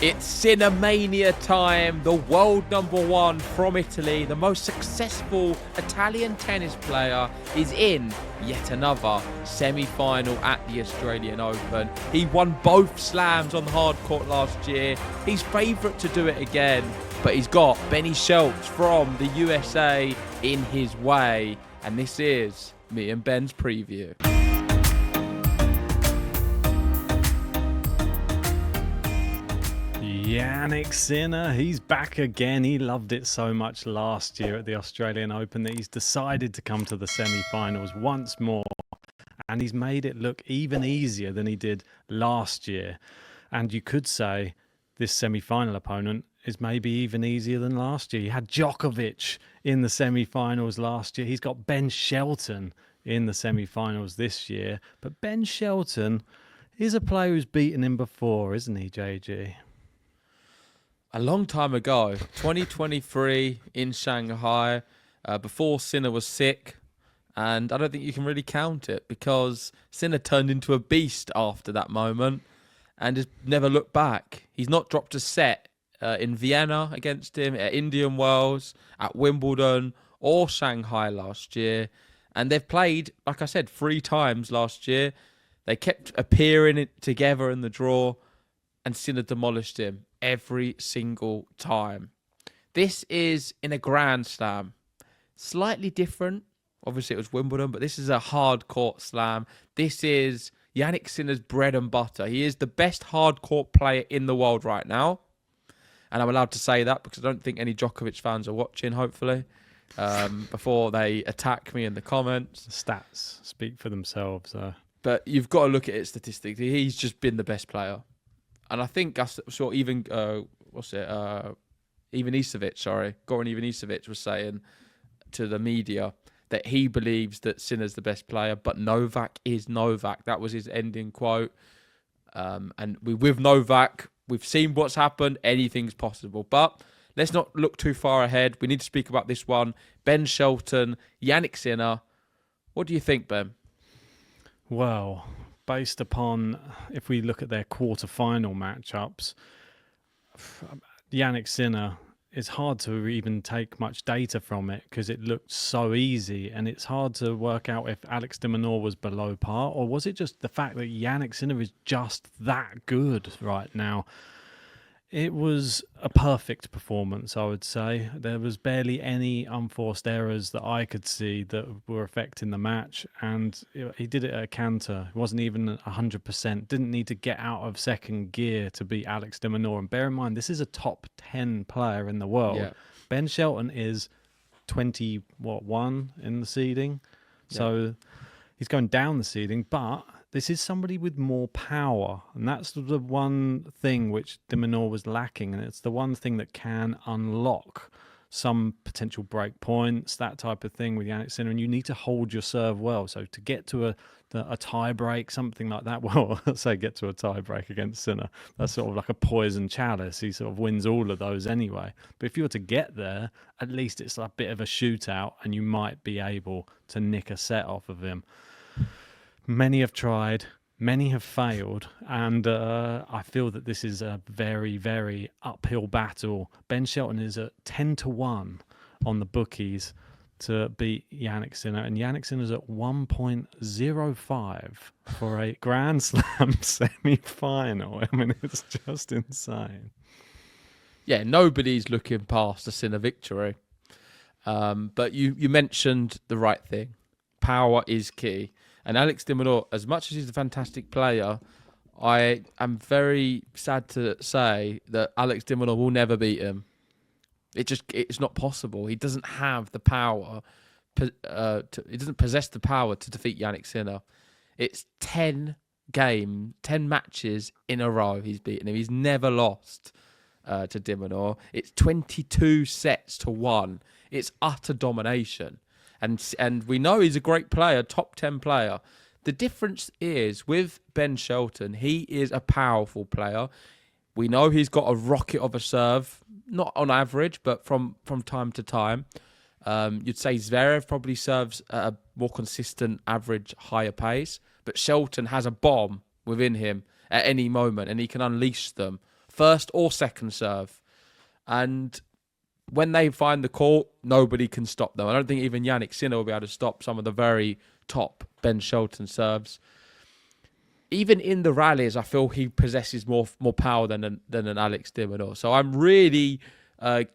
It's Sinner-mania time. The world number one from Italy, the most successful Italian tennis player, is in yet another semi-final at the Australian Open. He won both slams on the hard court last year. He's favourite to do it again, but he's got Ben Shelton from the USA in his way. And this is me and Ben's preview. Jannik Sinner, he's back again. He loved it so much last year at the Australian Open that he's decided to come to the semi-finals once more. And he's made it look even easier than he did last year. And you could say this semi-final opponent is maybe even easier than last year. You had Djokovic in the semi-finals last year. He's got Ben Shelton in the semi-finals this year. But Ben Shelton is a player who's beaten him before, isn't he, JG? A long time ago, 2023 in Shanghai, before Sinner was sick. And I don't think you can really count it because Sinner turned into a beast after that moment and has never looked back. He's not dropped a set in Vienna against him, at Indian Wells, at Wimbledon or Shanghai last year. And they've played, like I said, 3 times last year. They kept appearing together in the draw and Sinner demolished him every single time. This is in a Grand Slam. Slightly different. Obviously, it was Wimbledon, but this is a hard court slam. This is Jannik Sinner's bread and butter. He is the best hard court player in the world right now. And I'm allowed to say that because I don't think any Djokovic fans are watching, hopefully, before they attack me in the comments. The stats speak for themselves. But you've got to look at it statistically. He's just been the best player. And I think I saw even, Goran Ivanisevic was saying to the media that he believes that Sinner's the best player, but Novak is Novak. That was his ending quote. And with Novak, we've seen what's happened. Anything's possible. But let's not look too far ahead. We need to speak about this one. Ben Shelton, Jannik Sinner. What do you think, Ben? Well, based upon, if we look at their quarterfinal matchups, Jannik Sinner, it's hard to even take much data from it because it looked so easy, and it's hard to work out if Alex de Minaur was below par, or was it just the fact that Jannik Sinner is just that good right now. It was a perfect performance, I would say. There was barely any unforced errors that I could see that were affecting the match, and he did it at a canter. It wasn't even 100%. Didn't need to get out of second gear to beat Alex de Minaur. And bear in mind, this is a top 10 player in the world. Yeah. Ben Shelton is 21 in the seeding, so he's going down the seeding, but this is somebody with more power, and that's the one thing which de Minaur was lacking, and it's the one thing that can unlock some potential break points, that type of thing with Jannik Sinner, and you need to hold your serve well. So to get to a tie break, something like that, well, let's say get to a tie break against Sinner, that's sort of like a poison chalice. He sort of wins all of those anyway. But if you were to get there, at least it's a bit of a shootout, and you might be able to nick a set off of him. Many have tried, many have failed, and I feel that this is a very, very uphill battle. Ben Shelton is at 10-1 on the bookies to beat Jannik Sinner, and Jannik Sinner's at 1.05 for a Grand Slam semi-final. I mean, it's just insane. Yeah, nobody's looking past a Sinner victory. But you mentioned the right thing. Power is key. And Alex de Minaur, as much as he's a fantastic player, I am very sad to say that Alex de Minaur will never beat him. It's not possible. He doesn't have the power. He doesn't possess the power to defeat Jannik Sinner. It's 10 matches in a row he's beaten him. He's never lost to de Minaur. It's 22-1. It's utter domination. And we know he's a great player, top 10 player. The difference is with Ben Shelton, he is a powerful player. We know he's got a rocket of a serve, not on average, but from time to time. You'd say Zverev probably serves at a more consistent, average, higher pace. But Shelton has a bomb within him at any moment, and he can unleash them first or second serve. And when they find the court, nobody can stop them. I don't think even Jannik Sinner will be able to stop some of the very top Ben Shelton serves. Even in the rallies, I feel he possesses more power than an Alex de Minaur. So I'm really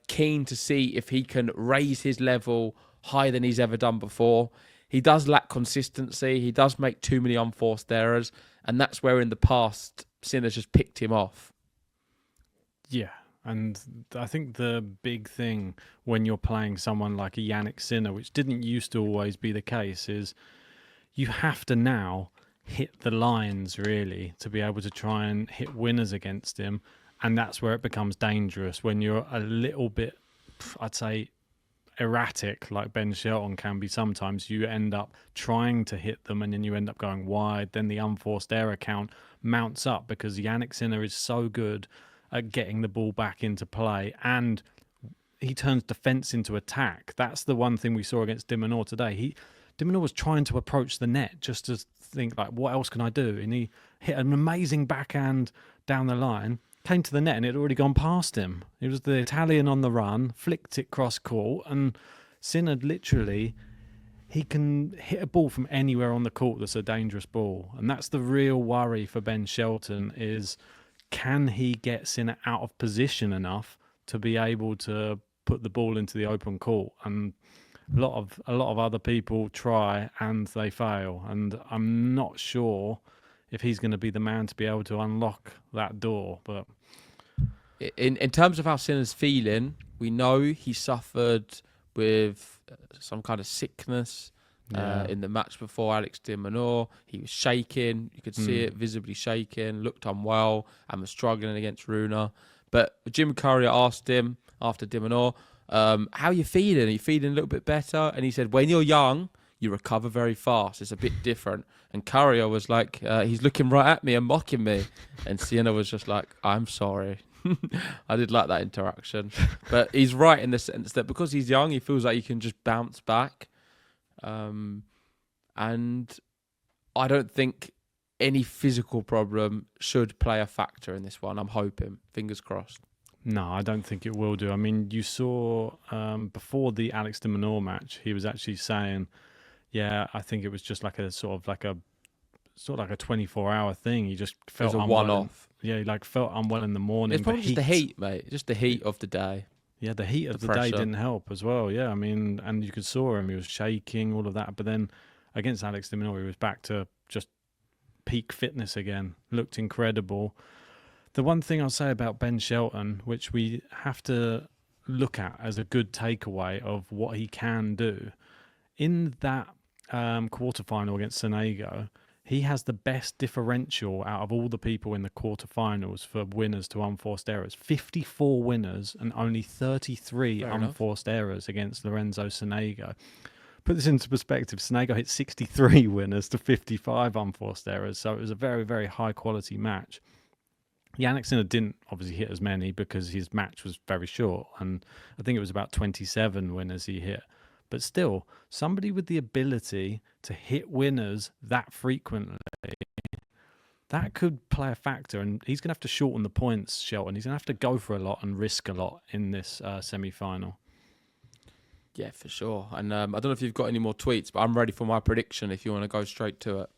keen to see if he can raise his level higher than he's ever done before. He does lack consistency. He does make too many unforced errors. And that's where in the past, Sinner's just picked him off. Yeah. And I think the big thing when you're playing someone like a Jannik Sinner, which didn't used to always be the case, is you have to now hit the lines, really, to be able to try and hit winners against him. And that's where it becomes dangerous, when you're a little bit, I'd say, erratic, like Ben Shelton can be sometimes. You end up trying to hit them and then you end up going wide. Then the unforced error count mounts up because Jannik Sinner is so good at getting the ball back into play, and he turns defence into attack. That's the one thing we saw against de Minaur today. De Minaur was trying to approach the net just to think, like, what else can I do? And he hit an amazing backhand down the line, came to the net, and it had already gone past him. It was the Italian on the run, flicked it cross court, and Sinner literally, he can hit a ball from anywhere on the court that's a dangerous ball. And that's the real worry for Ben Shelton, is can he get Sinner out of position enough to be able to put the ball into the open court? And a lot of other people try and they fail. And I'm not sure if he's going to be the man to be able to unlock that door. But in terms of how Sinner's feeling, we know he suffered with some kind of sickness in the match before Alex de Minaur. He was shaking. You could see it visibly shaking, looked unwell, and was struggling against Runa. But Jim Courier asked him after de Minaur, how are you feeling? Are you feeling a little bit better? And he said, when you're young, you recover very fast. It's a bit different. And Courier was like, he's looking right at me and mocking me. And Sinner was just like, I'm sorry. I did like that interaction. But he's right in the sense that because he's young, he feels like he can just bounce back. And I don't think any physical problem should play a factor in this one. I'm hoping. Fingers crossed. No, I don't think it will do. I mean, you saw before the Alex de Minaur match, he was actually saying, yeah, I think it was just like a 24-hour thing. He just felt it was a one-off. Yeah, he felt unwell in the morning. It's probably just the heat, mate. Just the heat of the day. Yeah, the heat of the day didn't help as well. Yeah, I mean, and you could saw him. He was shaking, all of that. But then against Alex de Minaur, he was back to just peak fitness again. Looked incredible. The one thing I'll say about Ben Shelton, which we have to look at as a good takeaway of what he can do, in that quarterfinal against Sonego, he has the best differential out of all the people in the quarterfinals for winners to unforced errors. 54 winners and only 33 unforced errors against Lorenzo Sonego. Put this into perspective, Sonego hit 63 winners to 55 unforced errors, so it was a very, very high-quality match. Jannik Sinner didn't obviously hit as many because his match was very short, and I think it was about 27 winners he hit. But still, somebody with the ability to hit winners that frequently, that could play a factor. And he's going to have to shorten the points, Shelton. He's going to have to go for a lot and risk a lot in this semi-final. Yeah, for sure. And I don't know if you've got any more tweets, but I'm ready for my prediction if you want to go straight to it.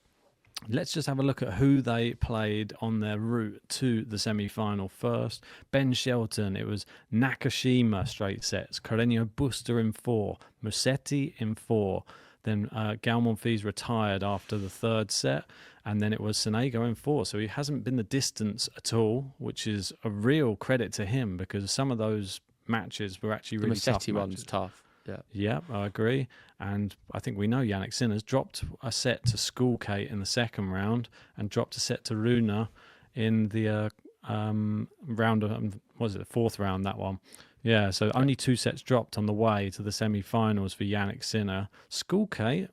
Let's just have a look at who they played on their route to the semi-final first. Ben Shelton, it was Nakashima straight sets, Carreño Busta in 4, Musetti in 4. Then Gael Monfils retired after the third set, and then it was Sonego in 4. So he hasn't been the distance at all, which is a real credit to him because some of those matches were actually really tough. The Musetti one's tough. Yeah, I agree. And I think we know Jannik Sinner's dropped a set to Schoolkate in the second round and dropped a set to Runa in the round of, the fourth round, that one. Yeah, so only 2 sets dropped on the way to the semi-finals for Jannik Sinner. Schoolkate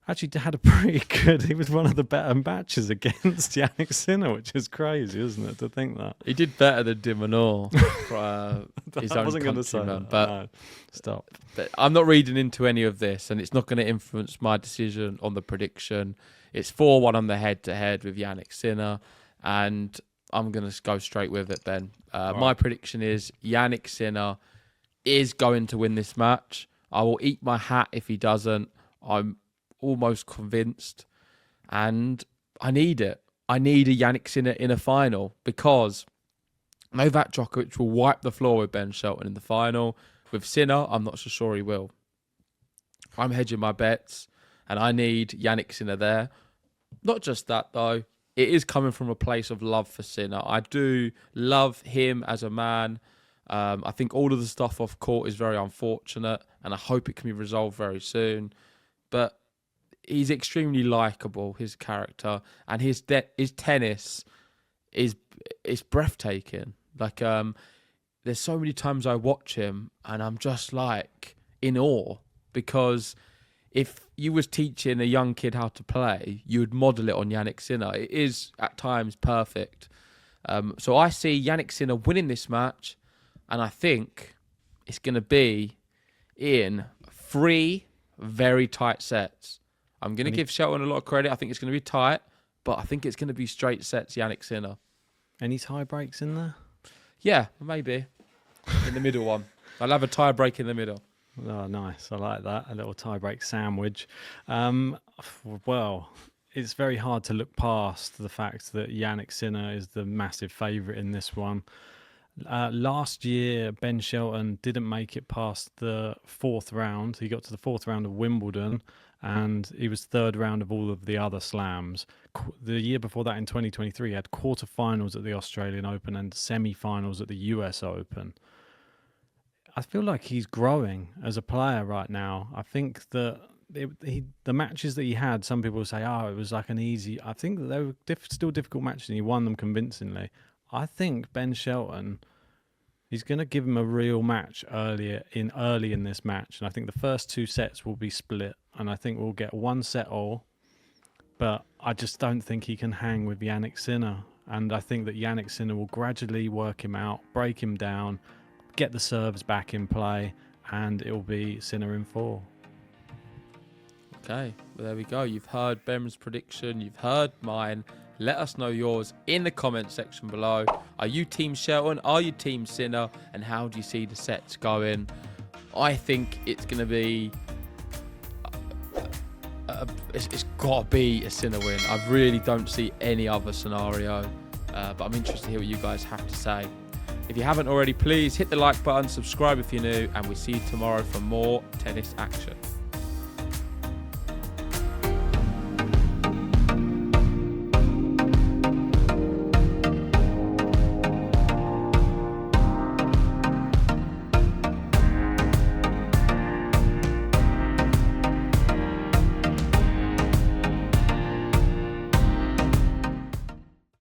actually had a pretty good, he was one of the better matches against Jannik Sinner, which is crazy, isn't it, to think that? He did better than de Minaur, his own countryman. But, no, stop. But I'm not reading into any of this, and it's not going to influence my decision on the prediction. It's 4-1 on the head-to-head with Jannik Sinner, and I'm going to go straight with it, Ben. My prediction is Jannik Sinner is going to win this match. I will eat my hat if he doesn't. I'm almost convinced. And I need it. I need a Jannik Sinner in a final because Novak Djokovic will wipe the floor with Ben Shelton in the final. With Sinner, I'm not so sure he will. I'm hedging my bets, and I need Jannik Sinner there. Not just that, though. It is coming from a place of love for Sinner. I do love him as a man. I think all of the stuff off court is very unfortunate, and I hope it can be resolved very soon. But he's extremely likable, his character, and his tennis is breathtaking. Like, there's so many times I watch him, and I'm just like in awe, because if you was teaching a young kid how to play, you would model it on Jannik Sinner. It is at times perfect. So I see Jannik Sinner winning this match, and I think it's going to be in 3 very tight sets. I'm going to give Shelton a lot of credit. I think it's going to be tight, but I think it's going to be straight sets, Jannik Sinner. Any tie breaks in there? Yeah, maybe. In the middle one. I'll have a tie break in the middle. Oh, nice. I like that. A little tie-break sandwich. Well, it's very hard to look past the fact that Jannik Sinner is the massive favourite in this one. Last year, Ben Shelton didn't make it past the 4th round. He got to the 4th round of Wimbledon, and he was 3rd round of all of the other slams. The year before that, in 2023, he had quarterfinals at the Australian Open and semi-finals at the US Open. I feel like he's growing as a player right now. I think that the matches that he had, some people say, it was like an easy... I think that they were still difficult matches, and he won them convincingly. I think Ben Shelton, he's going to give him a real match early in this match. And I think the first 2 sets will be split, and I think we'll get 1 set all. But I just don't think he can hang with Jannik Sinner. And I think that Jannik Sinner will gradually work him out, break him down, get the serves back in play, and it will be Sinner in 4. Okay, well, there we go. You've heard Ben's prediction. You've heard mine. Let us know yours in the comment section below. Are you Team Shelton? Are you Team Sinner? And how do you see the sets going? I think it's going to be... it's got to be a Sinner win. I really don't see any other scenario. But I'm interested to hear what you guys have to say. If you haven't already, please hit the like button, subscribe if you're new, and we'll see you tomorrow for more tennis action.